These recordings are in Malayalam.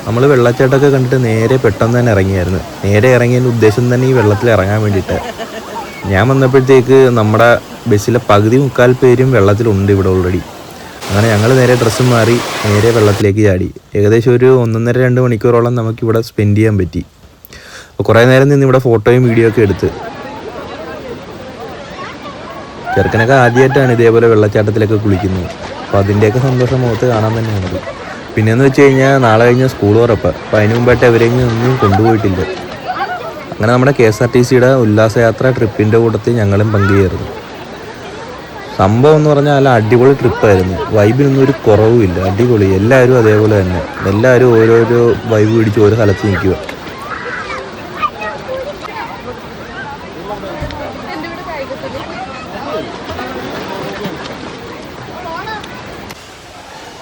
നമ്മൾ വെള്ളച്ചാട്ടമൊക്കെ കണ്ടിട്ട് നേരെ പെട്ടെന്ന് തന്നെ ഇറങ്ങിയായിരുന്നു. നേരെ ഇറങ്ങിയതിൻ്റെ ഉദ്ദേശം തന്നെ ഈ വെള്ളത്തിൽ ഇറങ്ങാൻ വേണ്ടിയിട്ട്. ഞാൻ വന്നപ്പോഴത്തേക്ക് നമ്മുടെ ബസ്സിലെ പകുതി മുക്കാൽ പേരും വെള്ളത്തിലുണ്ട് ഇവിടെ ഓൾറെഡി. അങ്ങനെ ഞങ്ങൾ നേരെ ഡ്രസ്സ് മാറി നേരെ വെള്ളത്തിലേക്ക് ചാടി. ഏകദേശം ഒരു 1.5-2 മണിക്കൂറോളം നമുക്കിവിടെ സ്പെൻഡ് ചെയ്യാൻ പറ്റി. അപ്പോൾ കുറേ നേരം നിന്ന് ഇവിടെ ഫോട്ടോയും വീഡിയോ ഒക്കെ എടുത്ത്. ചെറുക്കനൊക്കെ ആദ്യമായിട്ടാണ് ഇതേപോലെ വെള്ളച്ചാട്ടത്തിലൊക്കെ കുളിക്കുന്നത്. അപ്പോൾ അതിൻ്റെയൊക്കെ സന്തോഷം മുഖത്ത് കാണാൻ തന്നെയുണ്ട്. പിന്നെയെന്ന് വെച്ച് കഴിഞ്ഞാൽ നാളെ കഴിഞ്ഞ സ്കൂൾ തുറപ്പ്. അപ്പോൾ അതിന് മുമ്പായിട്ട് അവരെങ്കിലും ഒന്നും കൊണ്ടുപോയിട്ടില്ല. അങ്ങനെ നമ്മുടെ KSRTCയുടെ ഉല്ലാസയാത്ര ട്രിപ്പിൻ്റെ കൂട്ടത്തിൽ ഞങ്ങളും പങ്കുചേർന്നു. സംഭവം എന്ന് പറഞ്ഞാൽ നല്ല അടിപൊളി ട്രിപ്പായിരുന്നു. വൈബിനൊന്നും ഒരു കുറവുമില്ല, അടിപൊളി. എല്ലാവരും അതേപോലെ തന്നെ, എല്ലാവരും ഓരോരോ വൈബ് പിടിച്ച് ഓരോ സ്ഥലത്ത് നിൽക്കുക.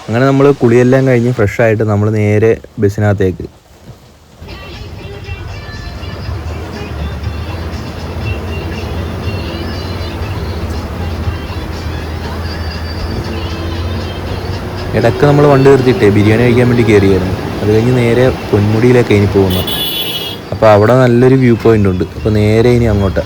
അങ്ങനെ നമ്മൾ കുളിയെല്ലാം കഴിഞ്ഞ് ഫ്രഷായിട്ട് നമ്മൾ നേരെ ബസ്സിനകത്തേക്ക്. ഇടയ്ക്ക് നമ്മൾ വണ്ടി നിർത്തിയിട്ടേ ബിരിയാണി കഴിക്കാൻ വേണ്ടി കയറിയായിരുന്നു. അത് കഴിഞ്ഞ് നേരെ പൊന്മുടിയിലേക്ക് ഇനി പോകുന്നു. അപ്പോൾ അവിടെ നല്ലൊരു വ്യൂ പോയിൻ്റ് ഉണ്ട്. അപ്പോൾ നേരെ ഇനി അങ്ങോട്ട്.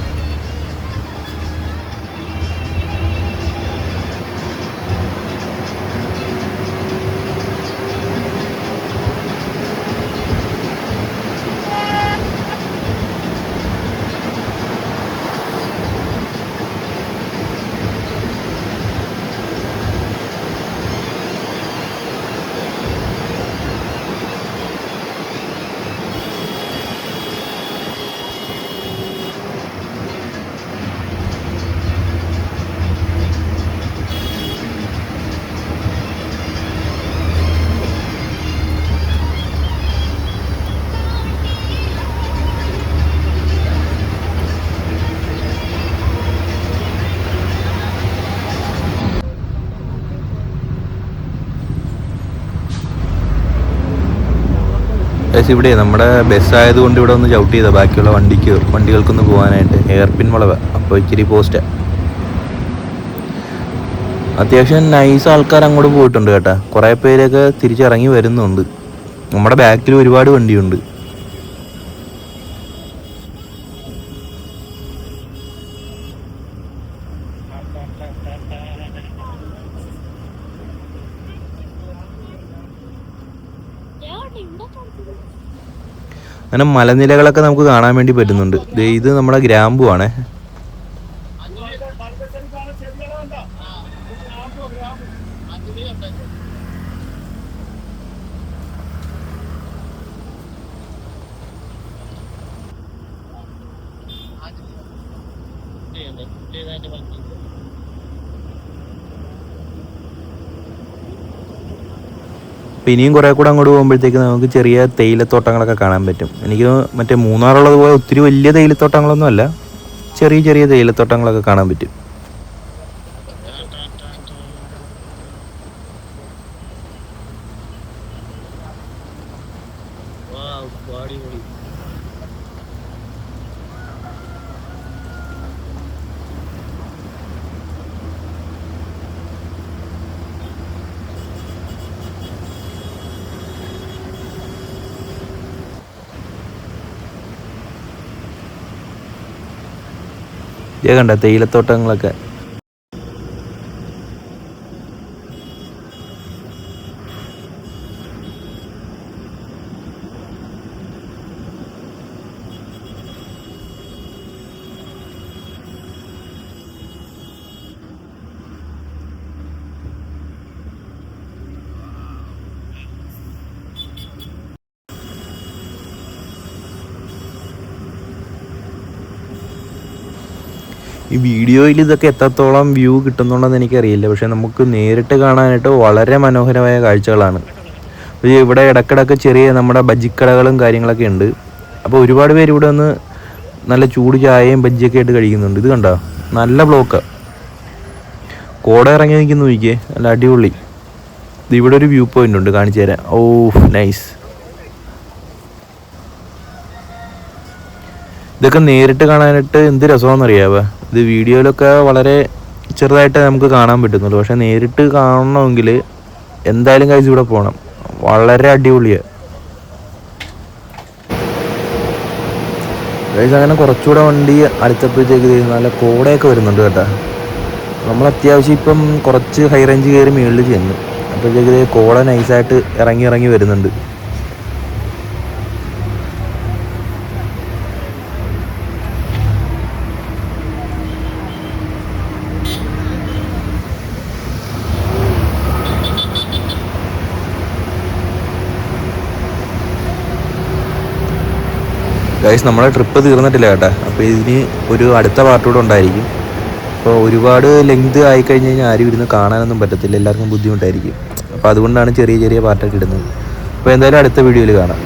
ഇവിടെ നമ്മുടെ ബസ്സായതുകൊണ്ട് ഇവിടെ ഒന്ന് ചവിട്ട് ചെയ്താൽ ബാക്കിയുള്ള വണ്ടികൾക്കൊന്ന് പോകാനായിട്ട്. ഹെയർപിൻ വളവ്, അപ്പോൾ ഇച്ചിരി പോസ്റ്റ്. അത്യാവശ്യം നൈസ് ആൾക്കാർ അങ്ങോട്ട് പോയിട്ടുണ്ട് കേട്ടോ. കുറേ പേരൊക്കെ തിരിച്ചിറങ്ങി വരുന്നുണ്ട്. നമ്മുടെ ബാക്കിൽ ഒരുപാട് വണ്ടിയുണ്ട്. അങ്ങനെ മലനിരകളൊക്കെ നമുക്ക് കാണാൻ വേണ്ടി പറ്റുന്നുണ്ട്. ഇത് നമ്മുടെ ഗ്രാമ്പു ആണേ. ഇനിയും കുറേ കൂടെ അങ്ങോട്ട് പോകുമ്പോഴത്തേക്ക് നമുക്ക് ചെറിയ തേയിലത്തോട്ടങ്ങളൊക്കെ കാണാൻ പറ്റും. എനിക്ക് മറ്റേ മൂന്നാറുള്ളത് പോലെ ഒത്തിരി വലിയ തേയിലത്തോട്ടങ്ങളൊന്നും അല്ല, ചെറിയ ചെറിയ തേയിലത്തോട്ടങ്ങളൊക്കെ കാണാൻ പറ്റും. ഇത് കണ്ട തേയിലത്തോട്ടങ്ങളൊക്കെ. ഈ വീഡിയോയിൽ ഇതൊക്കെ എത്രത്തോളം വ്യൂ കിട്ടുന്നുണ്ടെന്ന് എനിക്കറിയില്ല. പക്ഷെ നമുക്ക് നേരിട്ട് കാണാനായിട്ട് വളരെ മനോഹരമായ കാഴ്ചകളാണ്. ഇവിടെ ഇടക്കിടക്ക് ചെറിയ നമ്മുടെ ബജ്ജിക്കടകളും കാര്യങ്ങളൊക്കെ ഉണ്ട്. അപ്പോൾ ഒരുപാട് പേര് ഇവിടെ വന്ന് നല്ല ചൂട് ചായയും ബജ്ജിയൊക്കെ ആയിട്ട് കഴിക്കുന്നുണ്ട്. ഇത് കണ്ടോ, നല്ല ബ്ലോക്ക്. കോട ഇറങ്ങി നിൽക്കുന്നു നോക്കിയേ, നല്ല അടിപൊളി. ഇവിടെ ഒരു വ്യൂ പോയിന്റ് ഉണ്ട്, കാണിച്ചു തരാം. ഓ നൈസ്. ഇതൊക്കെ നേരിട്ട് കാണാനായിട്ട് എന്ത് രസമാണെന്നറിയാവേ. ഇത് വീഡിയോയിലൊക്കെ വളരെ ചെറുതായിട്ട് നമുക്ക് കാണാൻ പറ്റുന്നുള്ളൂ. പക്ഷെ നേരിട്ട് കാണണമെങ്കിൽ എന്തായാലും കഴിച്ച് ഇവിടെ പോകണം. വളരെ അടിപൊളിയാണ്. ഗൈസ് അങ്ങനെ കുറച്ചുകൂടെ വണ്ടി അടുത്തപ്പോഴത്തേക്ക് നല്ല കോടയൊക്കെ വരുന്നുണ്ട് കേട്ടോ. നമ്മൾ അത്യാവശ്യം ഇപ്പം കുറച്ച് ഹൈ റേഞ്ച് കയറി മുകളിൽ ചെന്നു. അപ്പോഴത്തേക്ക് കോട നൈസായിട്ട് ഇറങ്ങി ഇറങ്ങി വരുന്നുണ്ട്. ഗൈസ് നമ്മുടെ ട്രിപ്പ് തീർന്നിട്ടില്ല കേട്ടോ. അപ്പോൾ ഇതിന് ഒരു അടുത്ത പാർട്ടൂടെ ഉണ്ടായിരിക്കും. അപ്പോൾ ഒരുപാട് ലെങ്ത് ആയിക്കഴിഞ്ഞ് കഴിഞ്ഞാൽ ആരും ഇരുന്ന് കാണാനൊന്നും പറ്റത്തില്ല, എല്ലാവർക്കും ബുദ്ധിമുട്ടായിരിക്കും. അപ്പോൾ അതുകൊണ്ടാണ് ചെറിയ ചെറിയ പാർട്ടൊക്കെ ഇടുന്നത്. അപ്പോൾ എന്തായാലും അടുത്ത വീഡിയോയിൽ കാണാം.